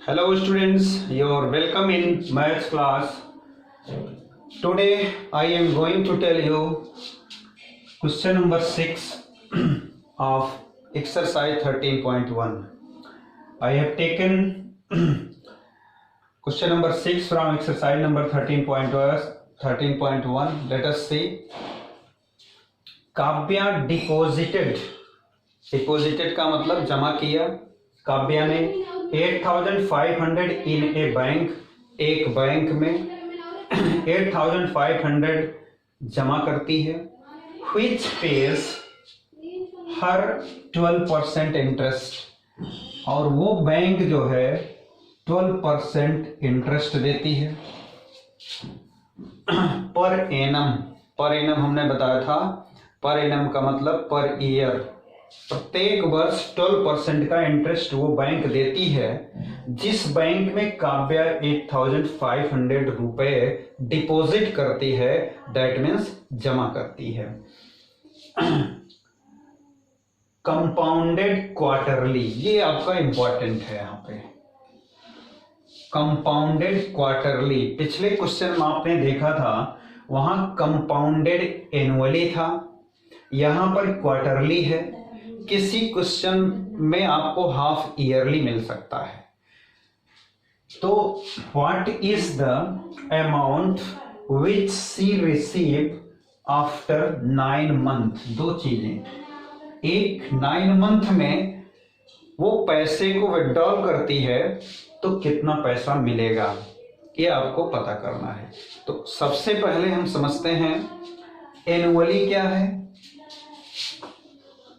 Hello students, you're welcome in maths class. Today I am going to tell you question number 6 of exercise 13.1. I have taken question number 6 from exercise number 13.1. Let us see. Kavya deposited का मतलब जमा किया। काव्या ने 8,500 इन ए bank, एक bank में 8,500 जमा करती है। which pays हर 12% इंटरेस्ट, और वो बैंक जो है 12% इंटरेस्ट देती है पर एनम हमने बताया था। पर एनम का मतलब पर ईयर, प्रत्येक वर्ष 12% का इंटरेस्ट वो बैंक देती है। जिस बैंक में काव्या 8,500 रुपए डिपॉजिट करती है, दैट मीन्स जमा करती है। कंपाउंडेड क्वार्टरली, ये आपका इंपॉर्टेंट है यहाँ पे। कंपाउंडेड क्वार्टरली, पिछले क्वेश्चन में आपने देखा था वहां कंपाउंडेड एनुअली था, यहां पर क्वार्टरली है। किसी क्वेश्चन में आपको हाफ ईयरली मिल सकता है। तो what is the amount which she receive after 9 month. दो चीजें, एक 9 मंथ में वो पैसे को विड्रॉल करती है तो कितना पैसा मिलेगा, ये आपको पता करना है। तो सबसे पहले हम समझते हैं एनुअली क्या है।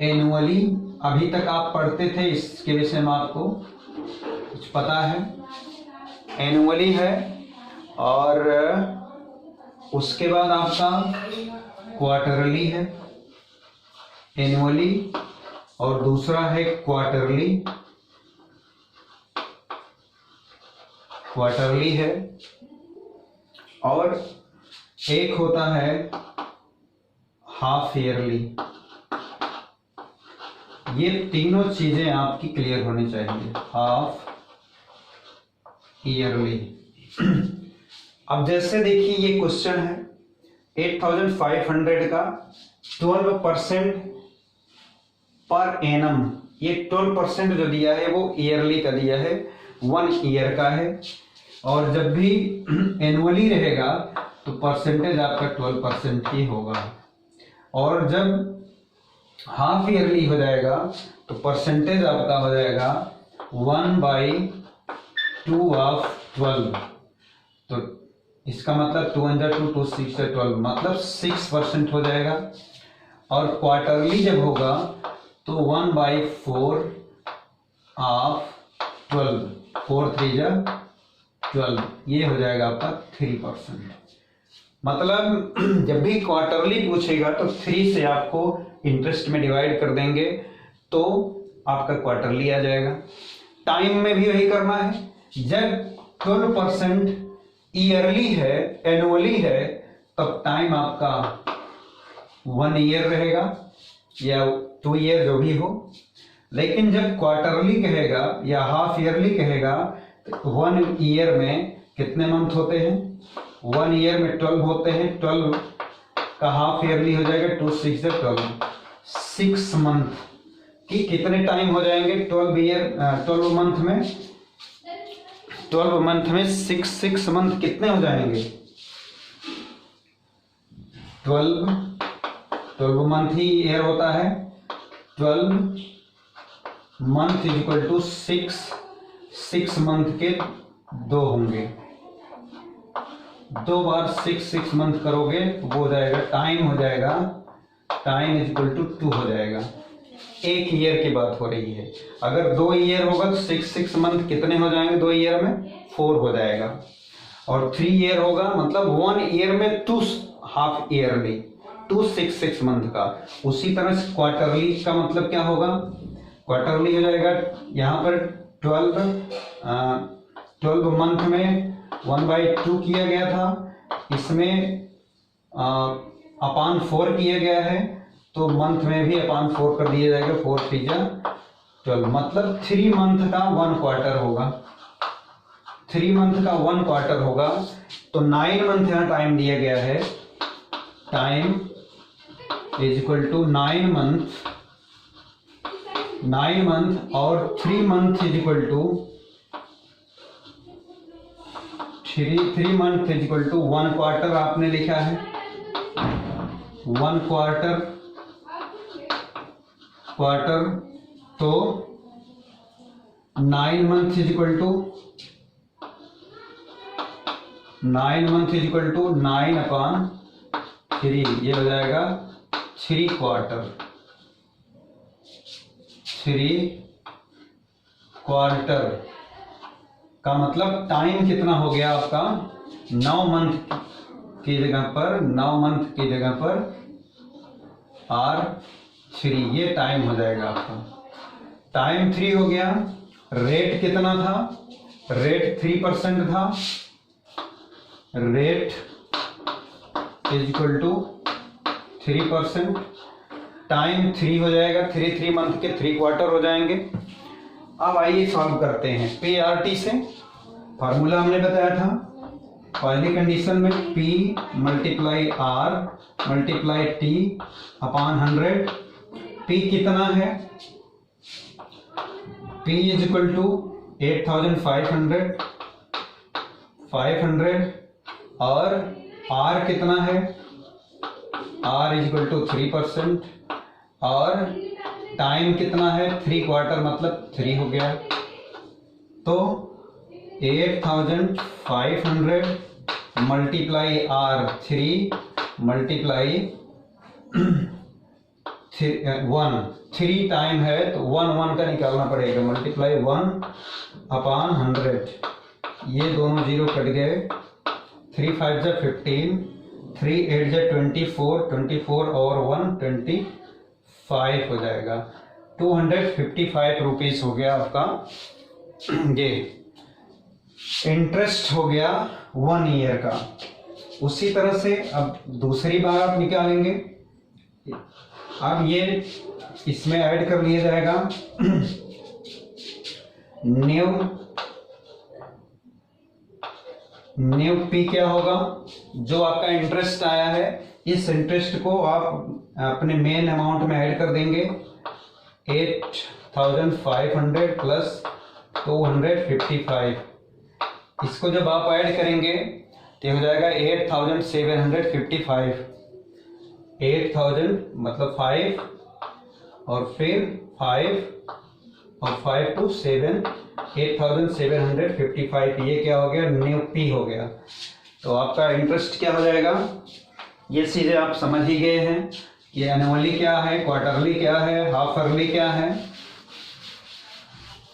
एनुअली अभी तक आप पढ़ते थे, इसके विषय में आपको कुछ पता है। एनुअली है और उसके बाद आपका क्वार्टरली है। एनुअली और दूसरा है क्वार्टरली है, और एक होता है हाफ ईयरली। ये तीनों चीजें आपकी क्लियर होनी चाहिए। Half yearly. अब जैसे देखिए ये क्वेश्चन है 8,500 का 12% पर एनम, ये 12% जो दिया है वो ईयरली का दिया है, 1 ईयर का है। और जब भी एनुअली रहेगा तो परसेंटेज आपका 12% ही होगा, और जब हाफ ईयरली हो जाएगा तो परसेंटेज आपका हो जाएगा 1/2 ऑफ 12। तो इसका मतलब 2 × 2 2 6 से 12, मतलब 6% हो जाएगा। और क्वार्टरली जब होगा तो 1/4 ऑफ 12, 4 3 जा 12, ये हो जाएगा आपका 3%। मतलब जब भी क्वार्टरली पूछेगा तो 3 से आपको इंटरेस्ट में डिवाइड कर देंगे तो आपका क्वार्टरली आ जाएगा। टाइम में भी वही करना है। जब 12% ईयरली है, एनुअली है, तब टाइम आपका 1 ईयर रहेगा या 2 ईयर जो भी हो। लेकिन जब क्वार्टरली कहेगा या हाफ ईयरली कहेगा तो 1 ईयर में कितने मंथ होते हैं? 1 ईयर में 12 होते हैं। 12 का हाफ ईयरली हो जाएगा 2 6 से 12, 6 मंथ की कितने टाइम हो जाएंगे? 12 मंथ में 6 मंथ कितने हो जाएंगे? 12 मंथ ही ईयर होता है। 12 month is equal to 6 month के 2 होंगे। 2 बार 6 मंथ करोगे तो वो हो जाएगा, टाइम हो जाएगा, टाइम इज इक्वल टू 2 हो जाएगा। 1 ईयर की बात हो रही है। अगर 2 ईयर होगा तो 6 मंथ कितने हो जाएंगे? 2 ईयर में 4 हो जाएगा। और 3 ईयर होगा मतलब 1 ईयर में 2 हाफ ईयरली, 2 6 मंथ का। उसी तरह से क्वार्टरली का मतलब क्या होगा? क्वार्टरली हो जाएगा यहाँ पर 12 मंथ में 1/2 किया गया था, इसमें अपान 4 किया गया है, तो मंथ में भी अपान 4 कर दिया जाएगा। 4 3 जा 12, मतलब 3 मंथ का 1 क्वार्टर होगा। 3 मंथ का 1 क्वार्टर होगा, तो 9 मंथ यहाँ टाइम दिया गया है, time is equal to 9 month और 3 month is equal to 3 month is equal to 1 quarter आपने लिखा है, 1 क्वार्टर तो 9 मंथ इज इक्वल टू 9/3, ये हो जाएगा 3 क्वार्टर का मतलब टाइम कितना हो गया आपका, 9 मंथ की जगह पर R3, ये टाइम हो जाएगा आपका। टाइम 3 हो गया। रेट कितना था, रेट 3% था, rate is equal to 3%। Time 3 हो जाएगा, 3 मंथ के 3 क्वार्टर हो जाएंगे। अब आइए सॉल्व करते हैं PRT से। फार्मूला हमने बताया था पहली कंडीशन में P multiply R multiply T upon 100। P कितना है, P इज इक्वल टू 8,500 और R कितना है, R इज इक्वल टू 3% और टाइम कितना है, 3 क्वार्टर मतलब 3 हो गया। तो 8,500 मल्टीप्लाई R3 मल्टीप्लाई 3 टाइम है तो 1 का निकालना पड़ेगा, मल्टीप्लाई 1/100, ये दोनों जीरो कट गए। 3 5 जा 15, 3 8 जा 24 और 1 25 हो जाएगा। 255 रुपीज हो गया आपका, ये इंटरेस्ट हो गया 1 ईयर का। उसी तरह से अब दूसरी बार आप निकालेंगे। अब ये इसमें ऐड कर लिया जाएगा न्यू पी क्या होगा, जो आपका इंटरेस्ट आया है इस इंटरेस्ट को आप अपने मेन अमाउंट में ऐड कर देंगे। 8,500 प्लस 255, इसको जब आप ऐड करेंगे तो हो जाएगा 8,755। 8,000 मतलब 5 और फिर 5 और 5 to 7, 8,755, ये क्या हो गया, न्यू पी हो गया। तो आपका इंटरेस्ट क्या हो जाएगा, ये चीजें आप समझ ही गए हैं। ये एनुअली क्या है, क्वार्टरली क्या है, हाफ ईयरली क्या है।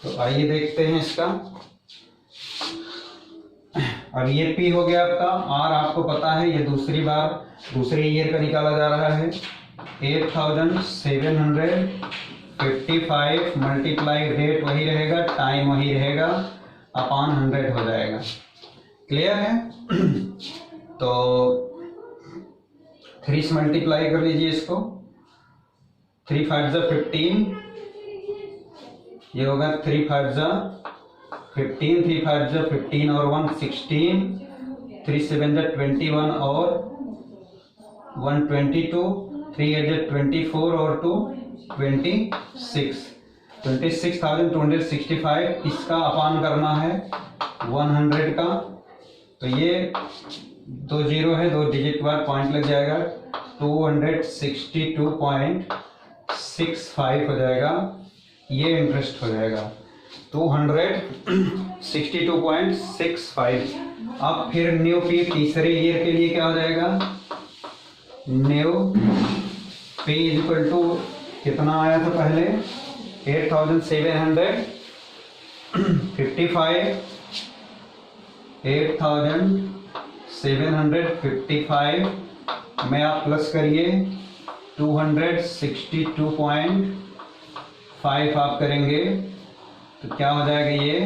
तो आइए देखते हैं इसका। अब ये पी हो गया आपका, आर आपको पता है ये दूसरे ईयर का निकाला जा रहा है। 8,755 मल्टीप्लाई रेट वही रहेगा, टाइम वही रहेगा, अपॉन 100 हो जाएगा। क्लियर है? तो 3 से मल्टीप्लाई कर लीजिए इसको। 3 5 जा 15, ये होगा 3 5 जा 15, 3 5 जा 15 और 1 16, 3 7 जा 21 और 1 22, 3 8 जा 24 और 2 26, 26,265। इसका अपान करना है 100 का, तो ये 2 जीरो है, 2 डिजिट बाद पॉइंट लग जाएगा, 262.65 हो जाएगा। ये इंटरेस्ट हो जाएगा 262.65। अब फिर न्यू पी तीसरे ईयर के लिए क्या हो जाएगा, new P is equal to कितना आया था पहले, 8,755, 8,755 में आप प्लस करिए 262.5 आप करेंगे तो क्या हो जाएगा, ये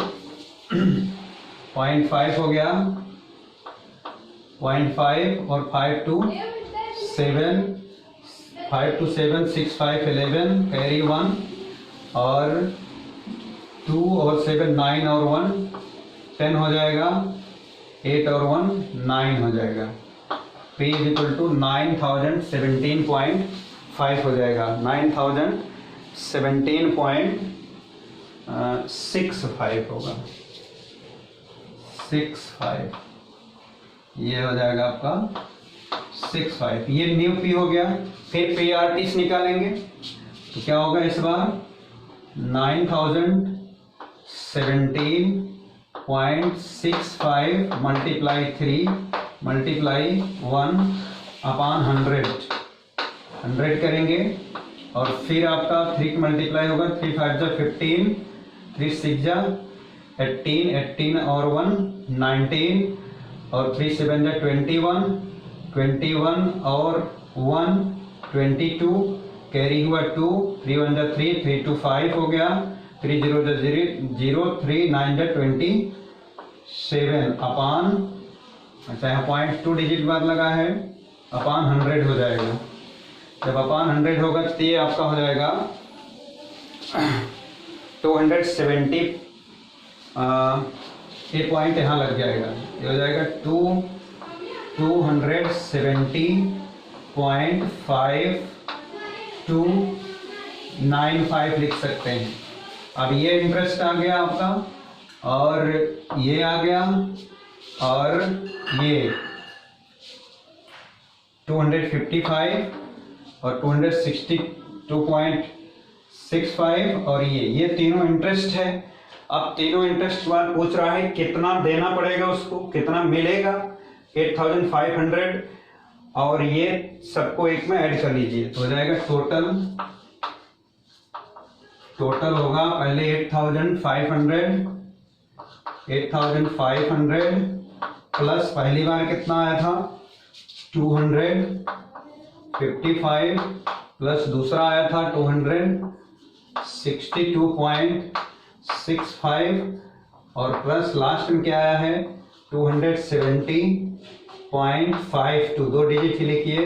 0.5 हो गया, 0.5 और 5 to 7, 6 5 11 कैरी 1 और 2 और 7 9 और 1 10 हो जाएगा, 8 और 1 9 हो जाएगा। P इज इक्वल टू 9017.5 हो जाएगा, 9017.65 होगा, 65 ये हो जाएगा आपका 65। ये न्यू पी हो गया। फिर पी आर टी निकालेंगे तो क्या होगा इस बार 9017.65 मल्टीप्लाई 3 मल्टीप्लाई 1/100 करेंगे और फिर आपका 3 मल्टीप्लाई होगा, 3 5 जा 15, 3 6 जा 18, 18 और 1 19 और 3 7 जा 21, 21 और 1 22, कैरी हुआ 2, 3 1 जा 3, 3 2 5 हो गया, 3 0 जा 0, 3 9 जा 27 अपान, अच्छा यहाँ 0.2 डिजिट बाद लगा है, अपान 100 हो जाएगा। जब अपान 100 होगा तो ये आपका हो जाएगा 270, ये पॉइंट यहाँ लग जाएगा, ये हो जाएगा 270.5295 लिख सकते हैं। अब ये इंटरेस्ट आ गया आपका और ये आ गया और ये 255 और 262.65 और ये तीनों इंटरेस्ट है। अब तीनों इंटरेस्ट बाद पूछ रहा है कितना देना पड़ेगा उसको, कितना मिलेगा 8500 और ये सबको एक में ऐड कर लीजिए तो हो जाएगा टोटल होगा पहले 8500 प्लस पहली बार कितना आया था 255 प्लस दूसरा आया था 262.65 और प्लस लास्ट में क्या आया है 270.52, 2 डिजिट ही लिखिए।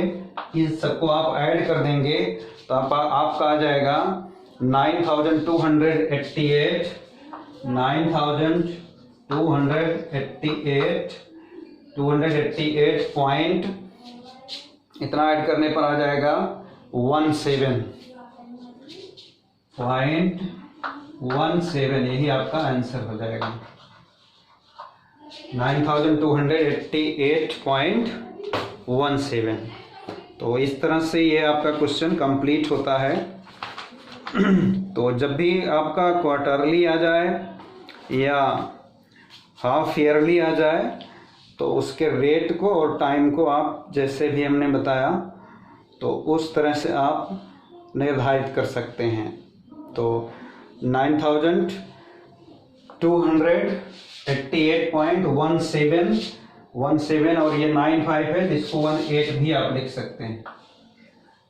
इन सबको आप ऐड कर देंगे तो आपका आ जाएगा 288 पॉइंट, इतना ऐड करने पर आ जाएगा 17.17, यही आपका आंसर हो जाएगा 9288.17। तो इस तरह से ये आपका क्वेश्चन कंप्लीट होता है। तो जब भी आपका क्वार्टरली आ जाए या हाफ ईयरली आ जाए तो उसके रेट को और टाइम को आप जैसे भी हमने बताया तो उस तरह से आप निर्धारित कर सकते हैं। तो 9288.17 और ये 95 है, इसको 18 भी आप लिख सकते हैं,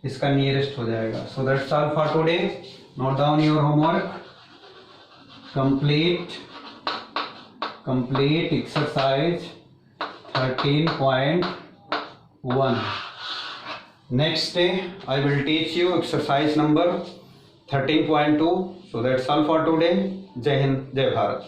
इसका नियरेस्ट हो जाएगा। So that's all for today. Note down your homework, complete exercise 13.1. Next day I will teach you exercise number 13.2. So that's all for today. Jai Hind, Jai Bharat.